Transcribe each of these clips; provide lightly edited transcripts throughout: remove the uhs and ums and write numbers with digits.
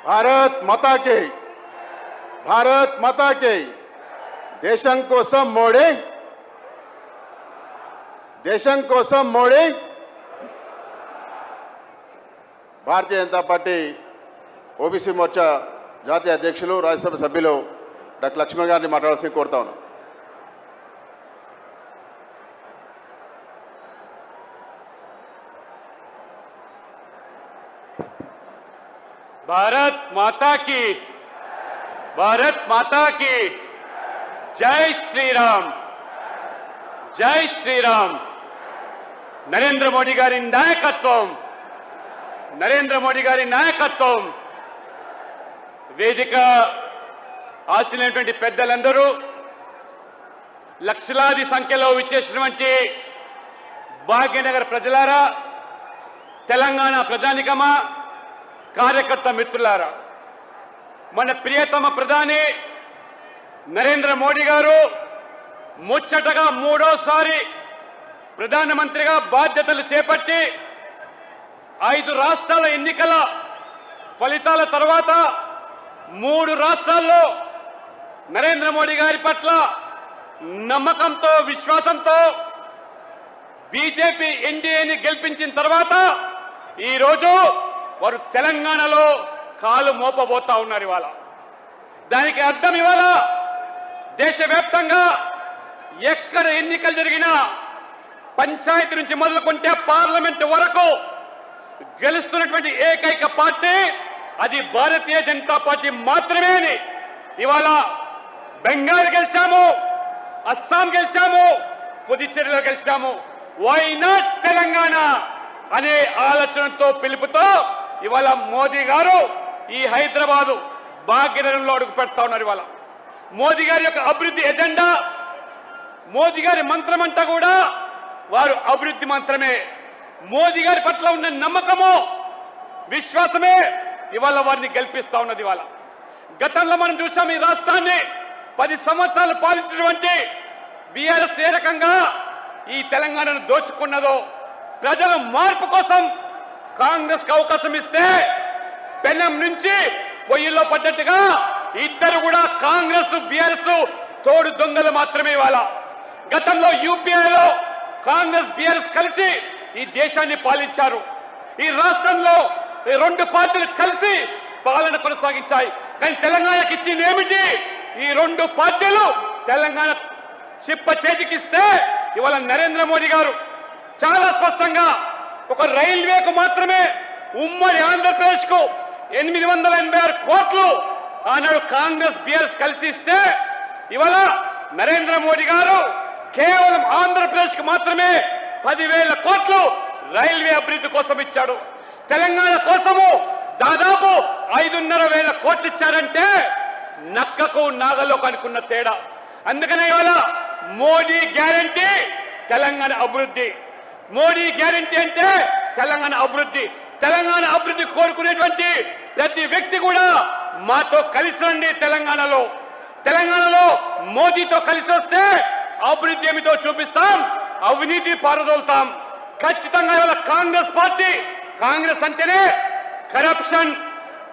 భారత్ మాతా కి భారత్ మాతా కి దేశం కోసం మోడీ భారతీయ జనతా పార్టీ ఓబీసీ మోర్చా జాతీయ అధ్యక్షులు రాజ్యసభ సభ్యులు డాక్టర్ లక్ష్మణ్ గారిని మాట్లాడాల్సి కోరుతా ఉన్నాను. भारत माता की जय श्री राम नरेंद्र मोदी गारी नायकत्వం వేదిక ఆశించినటువంటి పెద్దలందరూ లక్షలాది సంఖ్యలో విచ్చేసినటువంటి భాగ్యనగర్ ప్రజలారా, తెలంగాణ ప్రజానికమా, కార్యకర్త మిత్రులారా, మన ప్రియతమ ప్రధాని నరేంద్ర మోడీ గారు ముచ్చటగా మూడోసారి ప్రధానమంత్రిగా బాధ్యతలు చేపట్టి 5 రాష్ట్రాల ఎన్నికల ఫలితాల తర్వాత 3 రాష్ట్రాల్లో నరేంద్ర మోడీ గారి పట్ల నమ్మకంతో, విశ్వాసంతో బీజేపీ ఎన్డీఏని గెలిపించిన తర్వాత ఈరోజు వారు తెలంగాణలో కాలు మోపబోతా ఉన్నారు. ఇవాళ దానికి అర్థం ఇవాళ దేశవ్యాప్తంగా ఎక్కడ ఎన్నికలు జరిగినా పంచాయతీ నుంచి మొదలుకుంటే పార్లమెంట్ వరకు గెలుస్తున్నటువంటి ఏకైక పార్టీ అది భారతీయ జనతా పార్టీ మాత్రమే అని ఇవాళ బెంగాల్ గెలిచాము, అస్సాం గెలిచాము, పుదుచ్చేరిలో గెలిచాము. వై నాట్ తెలంగాణ అనే ఆలోచనతో పిలుపుతో ఇవాళ మోదీ గారు ఈ హైదరాబాదు భాగ్యనగరంలో అడుగు పెడతా ఉన్నారు. ఇవాళ మోదీ గారి యొక్క అభివృద్ధి ఎజెండా, మోదీ గారి మంత్రం అంతా కూడా వారు అభివృద్ధి మంత్రమే. మోదీ గారి పట్ల ఉన్న నమ్మకము, విశ్వాసమే ఇవాళ వారిని గెలిపిస్తా ఉన్నది. ఇవాళ గతంలో మనం చూసాం, ఈ రాష్ట్రాన్ని 10 సంవత్సరాలు పాలించినటువంటి బీఆర్ఎస్ ఏ రకంగా ఈ తెలంగాణను దోచుకున్నదో, ప్రజల మార్పు కోసం కాంగ్రెస్ కి అవకాశం ఇస్తే పెనం నుంచి పొయ్యిలో పడ్డట్టుగా ఇద్దరు కూడా కాంగ్రెస్ బీఆర్ఎస్ తోడు దొంగలు మాత్రమే. ఇవాళ గతంలో యూపీఏలో కాంగ్రెస్ బీఆర్ఎస్ కలిసి ఈ దేశాన్ని పాలించారు. ఈ రాష్ట్రంలో 2 పార్టీలు కలిసి పాలన కొనసాగించాయి. కానీ తెలంగాణకి ఇచ్చింది ఏమిటి? ఈ 2 పార్టీలు తెలంగాణ చిప్ప చేతికిస్తే ఇవాళ నరేంద్ర మోడీ గారు చాలా స్పష్టంగా ఒక రైల్వేకు మాత్రమే ఉమ్మడి ఆంధ్రప్రదేశ్ కు 886 కోట్లు ఆనాడు కాంగ్రెస్ బీఆర్ఎస్ కలిసి ఇస్తే ఇవాళ నరేంద్ర మోడీ గారు కేవలం ఆంధ్రప్రదేశ్ కు మాత్రమే 10,000 కోట్లు రైల్వే అభివృద్ధి కోసం ఇచ్చాడు. తెలంగాణ కోసము దాదాపు 5,500 కోట్లు ఇచ్చారంటే నక్కకు నాగలోకి అనుకున్న తేడా. అందుకనే ఇవాళ మోడీ గ్యారంటీ తెలంగాణ అభివృద్ధి, మోడీ గ్యారంటీ అంటే తెలంగాణ అభివృద్ధి. తెలంగాణ అభివృద్ధి కోరుకునేటువంటి ప్రతి వ్యక్తి కూడా మాతో కలిసి రండి. తెలంగాణలో మోదీతో కలిసి వస్తే అభివృద్ధి ఏమిటో చూపిస్తాం, అవినీతి పారదోలుతాం. ఖచ్చితంగా ఇవాళ కాంగ్రెస్ పార్టీ, కాంగ్రెస్ అంటేనే కరప్షన్,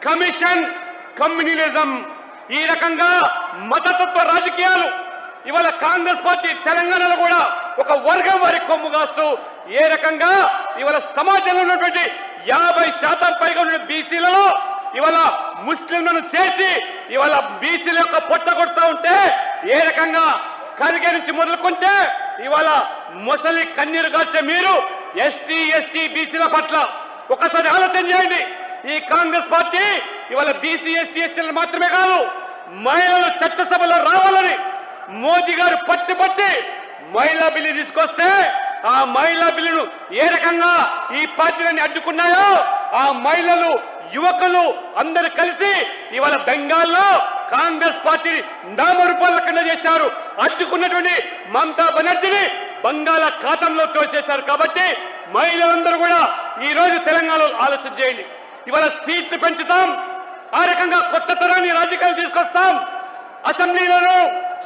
కమిషన్, కమ్యూనిజం, ఈ రకంగా మతతత్వ రాజకీయాలు. ఇవాళ కాంగ్రెస్ పార్టీ తెలంగాణలో కూడా ఒక వర్గం వారి కొమ్ము కాస్తూ ఏ రకంగా ఇవాళ సమాజంలో ఉన్నటువంటి 50% పైగా ఉన్న బీసీలలో ఇవాళ ముస్లింలను చేర్చి ఇవాళ బీసీల యొక్క పొట్ట కొడతా ఉంటే, ఏ రకంగా ఖర్గే నుంచి మొదలుకుంటే ఇవాళ మొసలి కన్నీరు కాచే మీరు ఎస్సీ ఎస్టీ బీసీల పట్ల ఒకసారి ఆలోచన చేయండి. ఈ కాంగ్రెస్ పార్టీ ఇవాళ బీసీ ఎస్సీ ఎస్టీలు మాత్రమే కాదు, మహిళలు చట్టసభలో రావాలని మోదీ గారు పట్టి మహిళా బిల్లు తీసుకొస్తే ఆ మహిళా బిల్లును ఏ రకంగా ఈ పార్టీలని అడ్డుకున్నాయో ఆ మహిళలు, యువకులు అందరూ కలిసి ఇవాళ బెంగాల్లో కాంగ్రెస్ పార్టీని నామరూపాల కింద చేశారు. అడ్డుకున్నటువంటి మమతా బెనర్జీని బంగాళాఖాతంలో తోసేశారు. కాబట్టి మహిళలందరూ కూడా ఈ రోజు తెలంగాణలో ఆలోచన చేయండి. ఇవాళ సీట్లు పెంచుతాం, ఆ రకంగా కొత్త తరాన్ని రాజకీయాలు తీసుకొస్తాం. అసెంబ్లీలోనూ,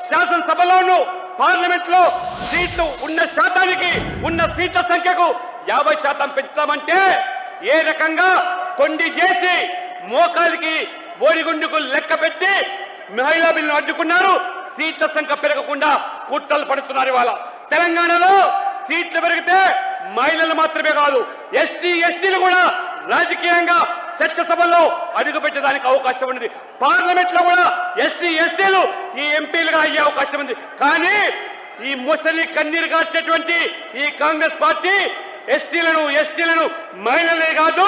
శాసనసభలోనూ, పార్లమెంట్ లో సీట్లు ఉన్న శాతానికి, ఉన్న సీట్ల సంఖ్యకు 50% పెంచుతామంటే ఏ రకంగా తొండి చేసి మోకాలికి బోడిగుండుకు లెక్క పెట్టి మహిళా బిల్లును అడ్డుకున్నారు. సీట్ల సంఖ్య పెరగకుండా కుట్రలు పడుతున్నారు. ఇవాళ తెలంగాణలో సీట్లు పెరిగితే మహిళలు మాత్రమే కాదు, ఎస్సీ ఎస్టీలు కూడా రాజకీయంగా చట్టసభలో అడుగు పెట్టడానికి అవకాశం ఉంది. పార్లమెంట్ లో కూడా ఎస్సీ ఎస్టీలు ఈ ఎంపీలుగా అయ్యే అవకాశం ఉంది. కానీ ఈ ముసలి కన్నీరు కార్చేటువంటి ఈ కాంగ్రెస్ పార్టీ ఎస్సీలను ఎస్టీలను మహిళలే కాదు,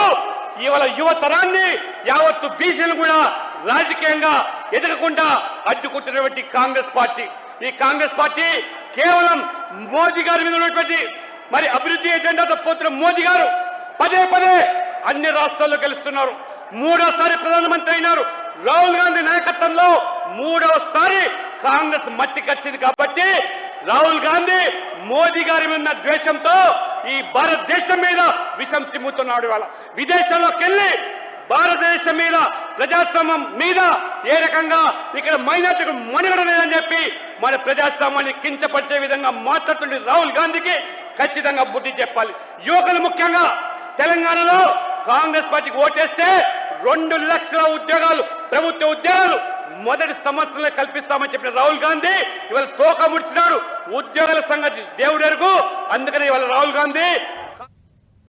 ఇవాళ యువతరాన్ని యావత్తు బీసీలను కూడా రాజకీయంగా ఎదగకుండా అడ్డుకుంటున్నటువంటి కాంగ్రెస్ పార్టీ. ఈ కాంగ్రెస్ పార్టీ కేవలం మోదీ గారి మీద ఉన్నటువంటి మరి అభివృద్ధి ఎజెండాతో పోతున్న మోదీ గారు పదే పదే అన్ని రాష్ట్రాల్లో గెలుస్తున్నారు. మూడోసారి ప్రధానమంత్రి అయినారు. రాహుల్ గాంధీ నాయకత్వంలో మూడోసారి కాంగ్రెస్ మట్టికొచ్చింది. కాబట్టి రాహుల్ గాంధీ మోదీ గారి మీద ఉన్న ద్వేషంతో ఈ భారతదేశం మీద విషం తిమ్ముతున్నాడు. ఇవాళ విదేశాల్లోకి వెళ్ళి భారతదేశం మీద ప్రజాస్వామ్యం మీద ఏ రకంగా ఇక్కడ మైనార్టీలకు మనుగడ లేదని చెప్పి మన ప్రజాస్వామ్యాన్ని కించపరిచే విధంగా మాట్లాడుతుండే రాహుల్ గాంధీకి ఖచ్చితంగా బుద్ధి చెప్పాలి. యువకులు ముఖ్యంగా తెలంగాణలో కాంగ్రెస్ పార్టీకి ఓటేస్తే 2 లక్షల ఉద్యోగాలు, ప్రభుత్వ ఉద్యోగాలు మొదటి సంవత్సరంలో కల్పిస్తామని చెప్పిన రాహుల్ గాంధీ ఇవాళ తోక ముడిచినాడు. ఉద్యోగాల సంగతి దేవుడెరుగు. అందుకని ఇవాళ రాహుల్ గాంధీ